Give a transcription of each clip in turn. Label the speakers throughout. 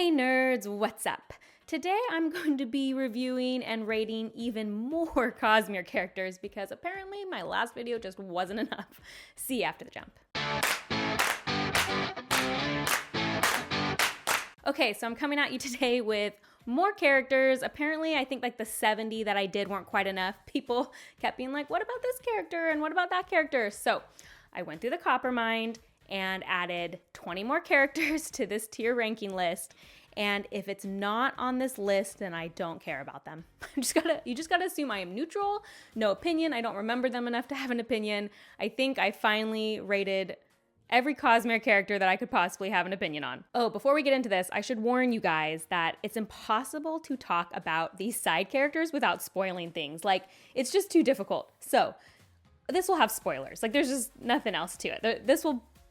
Speaker 1: Hey nerds, what's up? Today I'm going to be reviewing and rating even more Cosmere characters because apparently my last video just wasn't enough. See you after the jump. Okay, so I'm coming at you today with more characters. Apparently, I think like the 70 that I did weren't quite enough. People kept being like, what about this character and what about that character? So I went through the Coppermind and added 20 more characters to this tier ranking list. And if it's not on this list, then I don't care about them. You just gotta assume I am neutral, no opinion. I don't remember them enough to have an opinion. I think I finally rated every Cosmere character that I could possibly have an opinion on. Oh, before we get into this, I should warn you guys that it's impossible to talk about these side characters without spoiling things. Like, it's just too difficult. So, this will have spoilers. Like, there's just nothing else to it.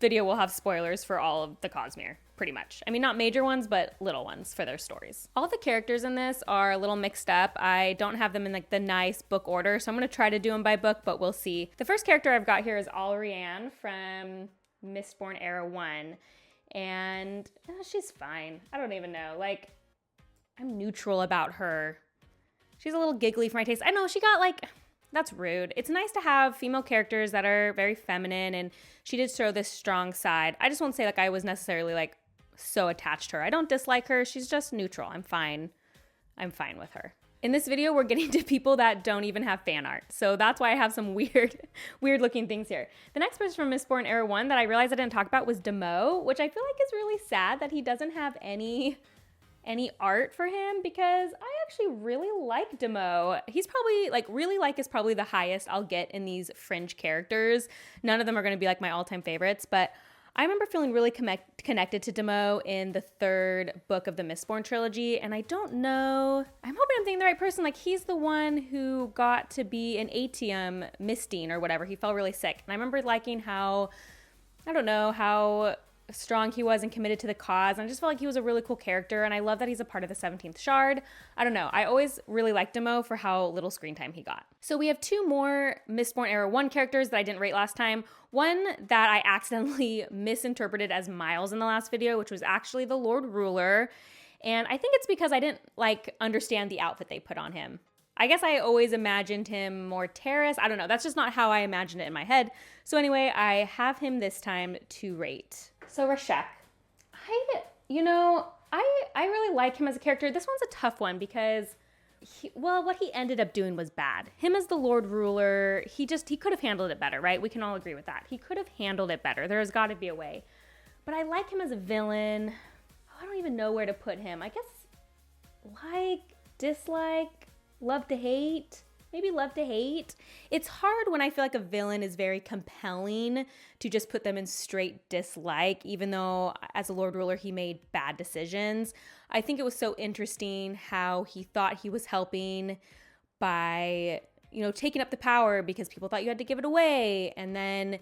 Speaker 1: Video will have spoilers for all of the Cosmere, pretty much. I mean, not major ones, but little ones for their stories. All the characters in this are a little mixed up. I don't have them in like the nice book order, so I'm gonna try to do them by book, but we'll see. The first character I've got here is Alrianne from Mistborn Era 1, and she's fine. I don't even know. Like, I'm neutral about her. She's a little giggly for my taste. I know she got like, that's rude. It's nice to have female characters that are very feminine, and she did show this strong side. I just won't say like I was necessarily like so attached to her. I don't dislike her. She's just neutral. I'm fine with her. In this video, we're getting to people that don't even have fan art. So that's why I have some weird looking things here. The next person from Mistborn Era 1 that I realized I didn't talk about was Demo, which I feel like is really sad that he doesn't have any art for him, because I actually really like Demo. He's probably like, really like is probably the highest I'll get in these fringe characters. None of them are going to be like my all-time favorites, but I remember feeling really connected to Demo in the third book of the Mistborn trilogy, and I don't know, I'm hoping I'm thinking the right person. Like, he's the one who got to be an Atium misting or whatever. He fell really sick, and I remember liking how, I don't know, how strong he was and committed to the cause, and I just felt like he was a really cool character, and I love that he's a part of the 17th Shard. I don't know, I always really liked Demo for how little screen time he got. So we have two more Mistborn Era 1 characters that I didn't rate last time. One that I accidentally misinterpreted as Miles in the last video, which was actually the Lord Ruler, and I think it's because I didn't like understand the outfit they put on him. I guess I always imagined him more Terrace. I don't know, that's just not how I imagined it in my head. So anyway, I have him this time to rate. So Rashek, I really like him as a character. This one's a tough one because, what he ended up doing was bad. Him as the Lord Ruler, he could have handled it better, right? We can all agree with that. He could have handled it better. There's got to be a way. But I like him as a villain. I don't even know where to put him. I guess like, dislike, love to hate. Maybe love to hate. It's hard when I feel like a villain is very compelling to just put them in straight dislike, even though as a Lord Ruler, he made bad decisions. I think it was so interesting how he thought he was helping by, taking up the power because people thought you had to give it away. And then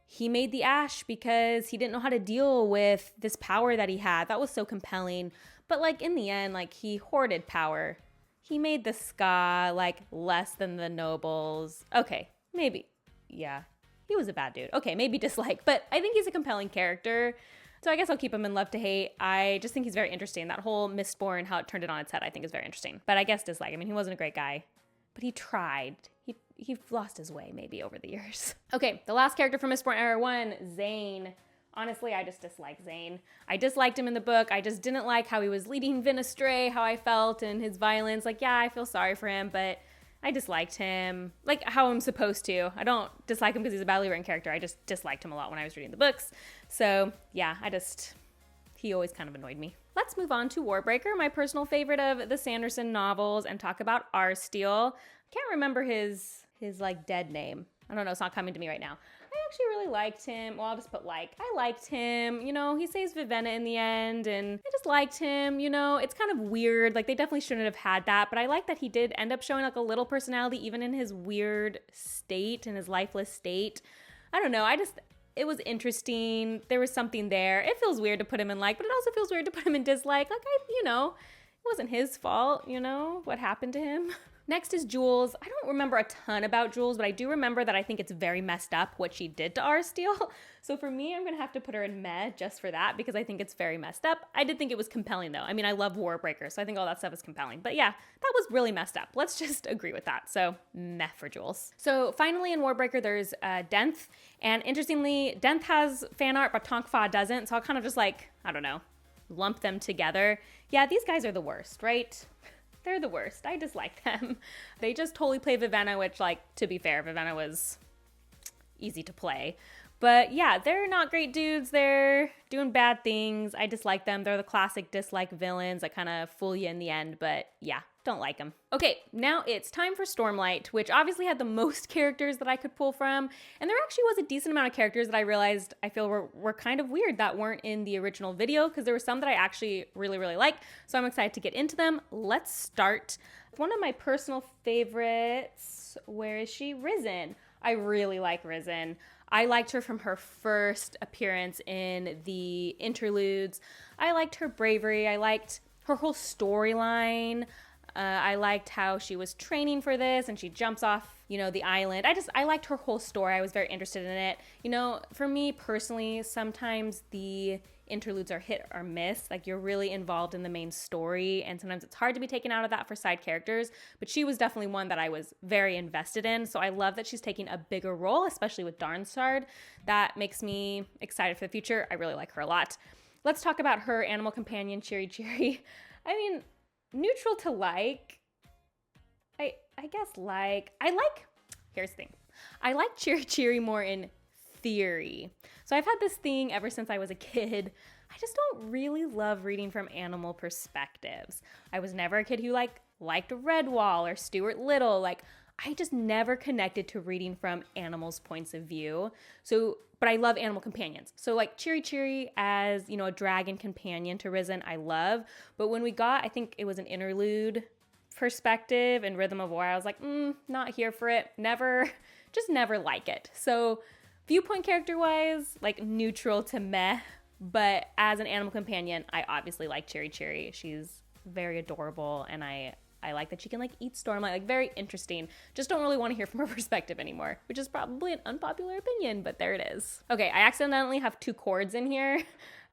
Speaker 1: he made the ash because he didn't know how to deal with this power that he had. That was so compelling. But like in the end, like he hoarded power. He made the ska, like, less than the nobles. Okay, maybe. Yeah, he was a bad dude. Okay, maybe dislike, but I think he's a compelling character. So I guess I'll keep him in love to hate. I just think he's very interesting. That whole Mistborn, how it turned it on its head, I think is very interesting. But I guess dislike. I mean, he wasn't a great guy, but he tried. He lost his way, maybe, over the years. Okay, the last character from Mistborn Era 1, Zane. Honestly, I just dislike Zane. I disliked him in the book. I just didn't like how he was leading Vin astray, how I felt, and his violence. Like, yeah, I feel sorry for him, but I disliked him. Like, how I'm supposed to. I don't dislike him because he's a badly written character. I just disliked him a lot when I was reading the books. So, yeah, he always kind of annoyed me. Let's move on to Warbreaker, my personal favorite of the Sanderson novels, and talk about Arsteel. I can't remember his like, dead name. I don't know, it's not coming to me right now. I actually really liked him. Well, I'll just put like. I liked him. He saves Vivenna in the end, and I just liked him. It's kind of weird. Like, they definitely shouldn't have had that, but I like that he did end up showing like a little personality even in his weird state, in his lifeless state. I don't know. It was interesting. There was something there. It feels weird to put him in like, but it also feels weird to put him in dislike. Like, it wasn't his fault, what happened to him. Next is Jules. I don't remember a ton about Jules, but I do remember that I think it's very messed up what she did to our Steele. So for me, I'm going to have to put her in meh just for that because I think it's very messed up. I did think it was compelling though. I mean, I love Warbreaker, so I think all that stuff is compelling. But yeah, that was really messed up. Let's just agree with that. So meh for Jules. So finally in Warbreaker, there's Denth. And interestingly, Denth has fan art, but Tonk Fa doesn't. So I'll kind of just like, I don't know, lump them together. Yeah, these guys are the worst, right? They're the worst. I dislike them. They just totally play Vivenna, which, like, to be fair, Vivenna was easy to play. But yeah, they're not great dudes. They're doing bad things. I dislike them. They're the classic dislike villains that kind of fool you in the end. But yeah, don't like them. Okay, now it's time for Stormlight, which obviously had the most characters that I could pull from. And there actually was a decent amount of characters that I realized I feel were kind of weird that weren't in the original video, because there were some that I actually really, really like. So I'm excited to get into them. Let's start. One of my personal favorites, where is she? Risen. I really like Risen. I liked her from her first appearance in the interludes. I liked her bravery. I liked her whole storyline. I liked how she was training for this and she jumps off, the island. I liked her whole story. I was very interested in it. For me personally, sometimes the interludes are hit or miss. Like, you're really involved in the main story, and sometimes it's hard to be taken out of that for side characters, but she was definitely one that I was very invested in. So I love that she's taking a bigger role, especially with Darnstard. That makes me excited for the future. I really like her a lot. Let's talk about her animal companion, Cheery Cheery. I mean, neutral to like. Here's the thing. I like Cheery Cheery more in theory. So I've had this thing ever since I was a kid. I just don't really love reading from animal perspectives. I was never a kid who liked Redwall or Stuart Little. I just never connected to reading from animals' points of view. But I love animal companions. So Cheery Cheery as, a dragon companion to Risen, I love. But when we got, I think it was an interlude perspective in Rhythm of War, I was like, not here for it. Just never like it. So viewpoint character-wise, neutral to meh. But as an animal companion, I obviously like Cheery Cheery. She's very adorable, and I like that she can eat Stormlight, very interesting. Just don't really want to hear from her perspective anymore, which is probably an unpopular opinion, but there it is. Okay, I accidentally have 2 chords in here.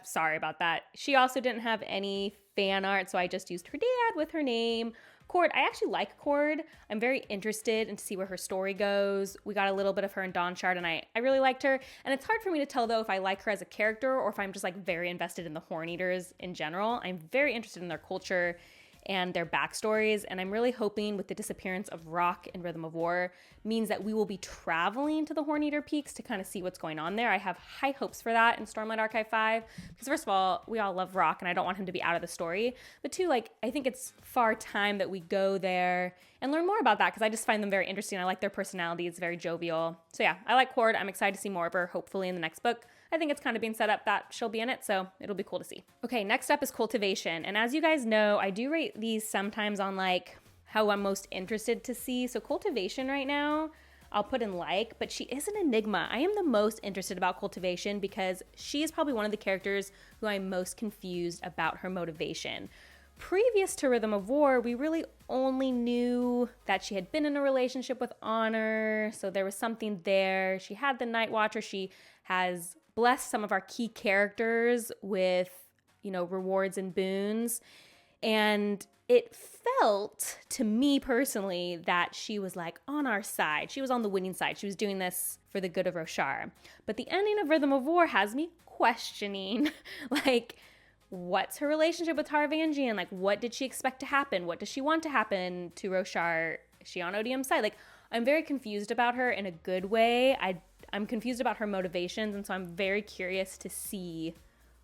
Speaker 1: Sorry about that. She also didn't have any fan art, so I just used her dad with her name. Cord, I actually like Cord. I'm very interested in to see where her story goes. We got a little bit of her in Dawnshard, and I really liked her. And it's hard for me to tell, though, if I like her as a character or if I'm just very invested in the Horn Eaters in general. I'm very interested in their culture and their backstories, and I'm really hoping with the disappearance of Rock in Rhythm of War means that we will be traveling to the Horn Eater Peaks to kind of see what's going on there. I have high hopes for that in Stormlight Archive 5, because first of all, we all love Rock, and I don't want him to be out of the story, but two, I think it's far time that we go there and learn more about that, because I just find them very interesting. I like their personality. It's very jovial. So yeah, I like Cord. I'm excited to see more of her, hopefully in the next book. I think it's kind of being set up that she'll be in it, so it'll be cool to see. Okay, next up is Cultivation. And as you guys know, I do rate these sometimes on how I'm most interested to see. So Cultivation right now, I'll put in but she is an enigma. I am the most interested about Cultivation because she is probably one of the characters who I'm most confused about her motivation. Previous to Rhythm of War, we really only knew that she had been in a relationship with Honor, so there was something there. She had the Night Watcher. She has blessed some of our key characters with, rewards and boons. And it felt to me personally that she was on our side. She was on the winning side. She was doing this for the good of Roshar. But the ending of Rhythm of War has me questioning, what's her relationship with Taravangian? What did she expect to happen? What does she want to happen to Roshar? Is she on ODM's side? I'm very confused about her in a good way. I'm confused about her motivations, and so I'm very curious to see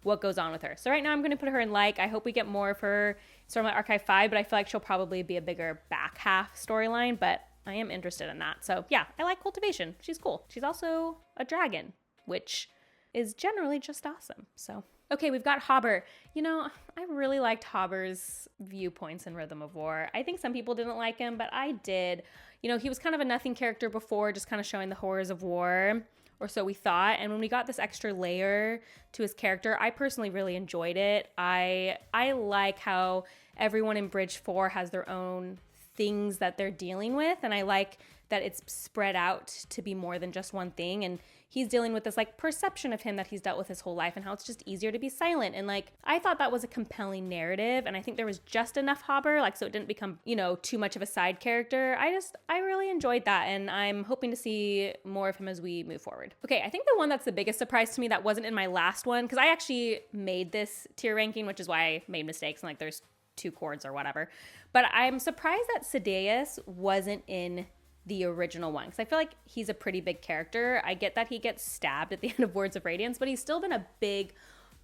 Speaker 1: what goes on with her. So right now I'm going to put her in I hope we get more of her Stormlight Archive 5, but I feel like she'll probably be a bigger back half storyline, but I am interested in that. So yeah, I like Cultivation. She's cool. She's also a dragon, which is generally just awesome. So okay, we've got Hobber. I really liked Hobber's viewpoints in Rhythm of War. I think some people didn't like him, but I did. He was kind of a nothing character before, just kind of showing the horrors of war, or so we thought. And when we got this extra layer to his character, I personally really enjoyed it. I like how everyone in Bridge 4 has their own things that they're dealing with. And I like that it's spread out to be more than just one thing. And he's dealing with this like perception of him that he's dealt with his whole life and how it's just easier to be silent. And like, I thought that was a compelling narrative. And I think there was just enough Hopper, like, so it didn't become, you know, too much of a side character. I really enjoyed that. And I'm hoping to see more of him as we move forward. Okay, I think the one that's the biggest surprise to me that wasn't in my last one, because I actually made this tier ranking, which is why I made mistakes. And like, there's 2 chords or whatever. But I'm surprised that Sadeas wasn't in the original one, because I feel like he's a pretty big character. I get that he gets stabbed at the end of Words of Radiance, but he's still been a big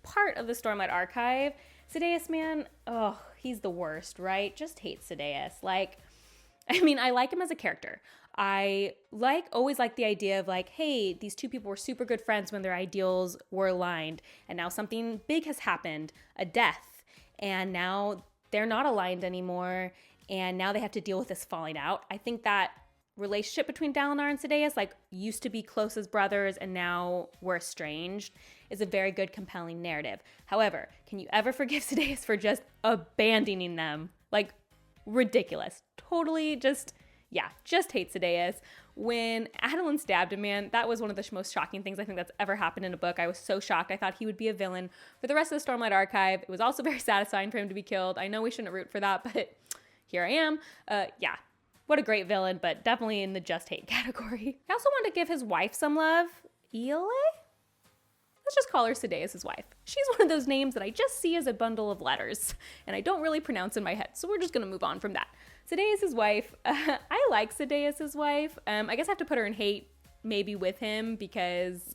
Speaker 1: part of the Stormlight Archive. Sadeas, man, oh, he's the worst, right? Just hate Sadeas. Like, I mean, I like him as a character. I always like the idea of like, hey, these 2 people were super good friends when their ideals were aligned, and now something big has happened, a death, and now they're not aligned anymore, and now they have to deal with this falling out. I think that relationship between Dalinar and Sadeas, like, used to be close as brothers and now we're estranged, is a very good, compelling narrative. However, can you ever forgive Sadeas for just abandoning them? Like, ridiculous. Totally just hate Sadeas. When Adolin stabbed him, man, that was one of the most shocking things I think that's ever happened in a book. I was so shocked. I thought he would be a villain for the rest of the Stormlight Archive. It was also very satisfying for him to be killed. I know we shouldn't root for that, but here I am. What a great villain, but definitely in the just hate category. I also wanted to give his wife some love. Iole? Let's just call her Sadeas' wife. She's one of those names that I just see as a bundle of letters, and I don't really pronounce in my head, so we're just gonna move on from that. Sadeas' wife, I like Sadeas' wife. I guess I have to put her in hate maybe with him because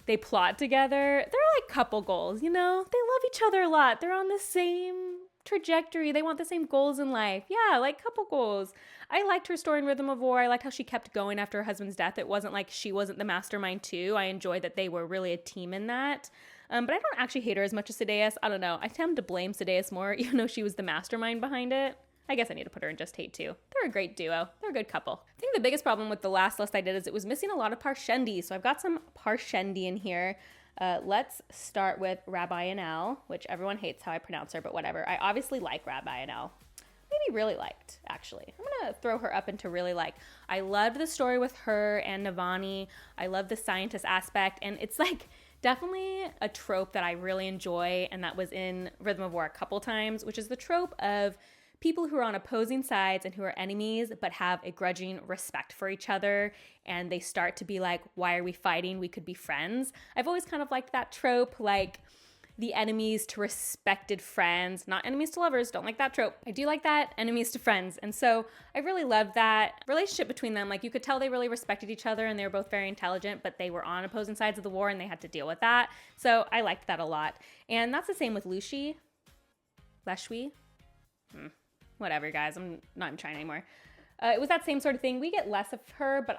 Speaker 1: they plot together. They're like couple goals, you know? They love each other a lot. They're on the same trajectory. They want the same goals in life. Yeah, like couple goals. I liked her story in Rhythm of War. I liked how she kept going after her husband's death. It wasn't like she wasn't the mastermind too. I enjoyed that they were really a team in that. But I don't actually hate her as much as Sadeas. I don't know. I tend to blame Sadeas more, even though she was the mastermind behind it. I guess I need to put her in just hate too. They're a great duo. They're a good couple. I think the biggest problem with the last list I did is it was missing a lot of Parshendi. So I've got some Parshendi in here. Let's start with Rabbi Anel, which everyone hates how I pronounce her, but whatever. I obviously like Rabbi Anel. Maybe really liked, actually. I'm going to throw her up into really like. I loved the story with her and Navani. I love the scientist aspect, and it's like definitely a trope that I really enjoy, and that was in Rhythm of War a couple times, which is the trope of people who are on opposing sides and who are enemies but have a grudging respect for each other, and they start to be like, why are we fighting? We could be friends. I've always kind of liked that trope, like the enemies to respected friends, not enemies to lovers. Don't like that trope. I do like that, enemies to friends. And so I really loved that relationship between them. Like, you could tell they really respected each other and they were both very intelligent, but they were on opposing sides of the war and they had to deal with that. So I liked that a lot. And that's the same with Leshwi. Whatever, guys. I'm not even trying anymore. It was that same sort of thing. We get less of her, but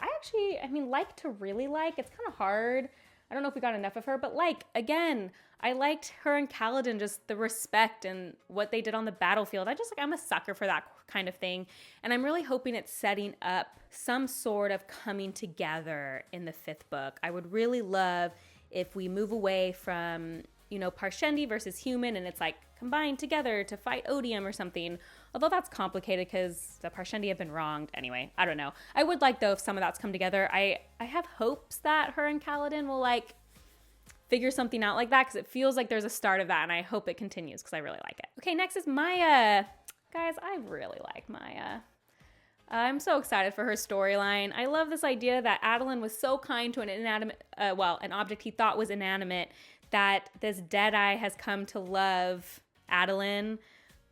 Speaker 1: like to really like. It's kind of hard. I don't know if we got enough of her, but again, I liked her and Kaladin, just the respect and what they did on the battlefield. I'm a sucker for that kind of thing. And I'm really hoping it's setting up some sort of coming together in the 5th book. I would really love if we move away from, Parshendi versus human and it's like combined together to fight Odium or something. Although that's complicated because the Parshendi have been wronged. Anyway, I don't know. I would like, though, if some of that's come together. I have hopes that her and Kaladin will, figure something out like that, because it feels like there's a start of that, and I hope it continues because I really like it. Okay, next is Maya. Guys, I really like Maya. I'm so excited for her storyline. I love this idea that Adolin was so kind to an an object he thought was inanimate, that this Deadeye has come to love Adolin.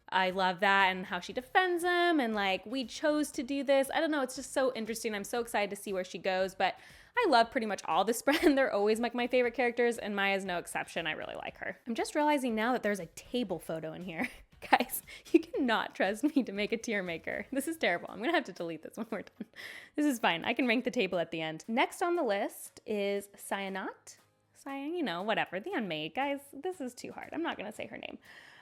Speaker 1: I love that, and how she defends him, and we chose to do this. I don't know, it's just so interesting. I'm so excited to see where she goes, but I love pretty much all the Spren. They're always my favorite characters, and Maya's no exception. I really like her. I'm just realizing now that there's a table photo in here. Guys, you cannot trust me to make a tier maker. This is terrible. I'm gonna have to delete this when we're done. This is fine. I can rank the table at the end. Next on the list is Cyanat. Whatever, the Unmade. Guys, this is too hard. I'm not gonna say her name.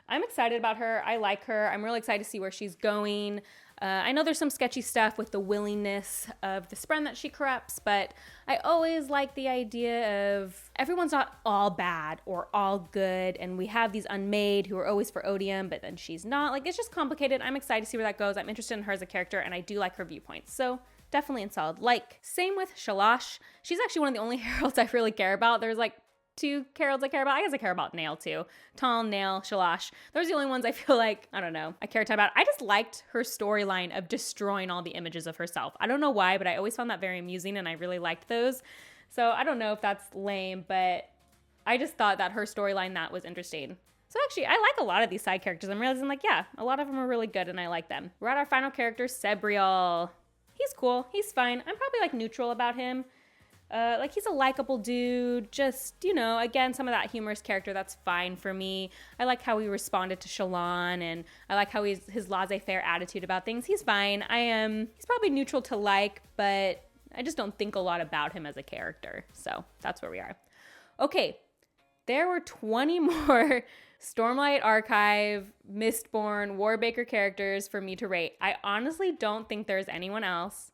Speaker 1: I'm excited about her. I like her. I'm really excited to see where she's going. I know there's some sketchy stuff with the willingness of the Spren that she corrupts, but I always like the idea of everyone's not all bad or all good, and we have these unmade who are always for odium, but then she's not. Like, it's just complicated. I'm excited to see where that goes. I'm interested in her as a character, and I do like her viewpoints. So definitely in solid like. Same with Shalash. She's actually one of the only heralds I really care about. There's like 2 heralds I care about. I guess I care about Nail too. Tal, Nail, Shalash. Those are the only ones I feel like, I don't know, I care a ton about. I just liked her storyline of destroying all the images of herself. I don't know why, but I always found that very amusing and I really liked those. So I don't know if that's lame, but I just thought that her storyline, that was interesting. So actually, I like a lot of these side characters. I'm realizing like, yeah, a lot of them are really good and I like them. We're at our final character, Sebrial. He's cool. He's fine. I'm probably like neutral about him. Like, he's a likable dude, just, you know, again, some of that humorous character, that's fine for me. I like how he responded to Shallan, and I like how his laissez-faire attitude about things. He's fine. He's probably neutral to like, but I just don't think a lot about him as a character. So that's where we are. Okay, there were 20 more Stormlight Archive, Mistborn, Warbaker characters for me to rate. I honestly don't think there's anyone else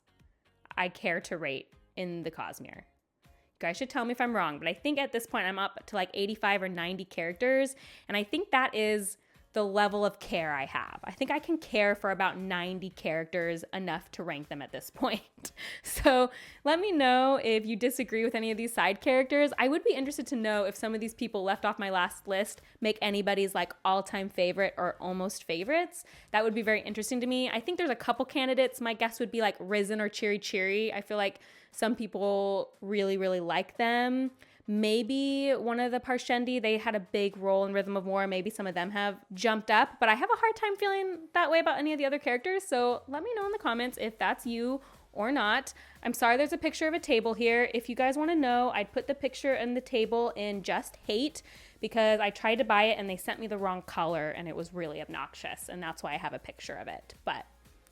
Speaker 1: I care to rate in the Cosmere. You guys should tell me if I'm wrong, but I think at this point I'm up to like 85 or 90 characters, and I think that is the level of care I have. I think I can care for about 90 characters enough to rank them at this point. So let me know if you disagree with any of these side characters. I would be interested to know if some of these people left off my last list make anybody's like all-time favorite or almost favorites. That would be very interesting to me. I think there's a couple candidates. My guess would be like Risen or Cheery Cheery. I feel like some people really, really like them. Maybe one of the Parshendi, they had a big role in Rhythm of War. Maybe some of them have jumped up, but I have a hard time feeling that way about any of the other characters. So let me know in the comments if that's you or not. I'm sorry there's a picture of a table here. If you guys want to know, I'd put the picture and the table in Just Hate because I tried to buy it and they sent me the wrong color and it was really obnoxious. And that's why I have a picture of it. But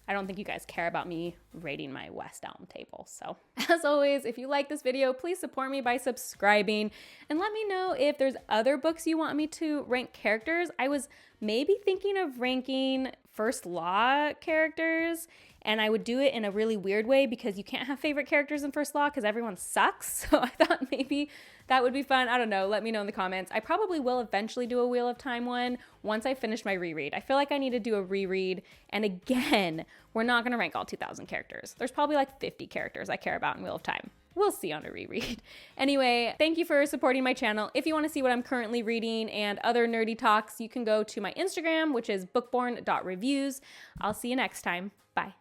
Speaker 1: I don't think you guys care about me rating my West Elm table. So as always, if you like this video, please support me by subscribing and let me know if there's other books you want me to rank characters. I was maybe thinking of ranking First Law characters, and I would do it in a really weird way because you can't have favorite characters in First Law because everyone sucks. So I thought maybe that would be fun. I don't know. Let me know in the comments. I probably will eventually do a Wheel of Time one once I finish my reread. I feel like I need to do a reread. And again, we're not going to rank all 2,000 characters. There's probably like 50 characters I care about in Wheel of Time. We'll see on a reread. Anyway, thank you for supporting my channel. If you want to see what I'm currently reading and other nerdy talks, you can go to my Instagram, which is bookborn.reviews. I'll see you next time. Bye.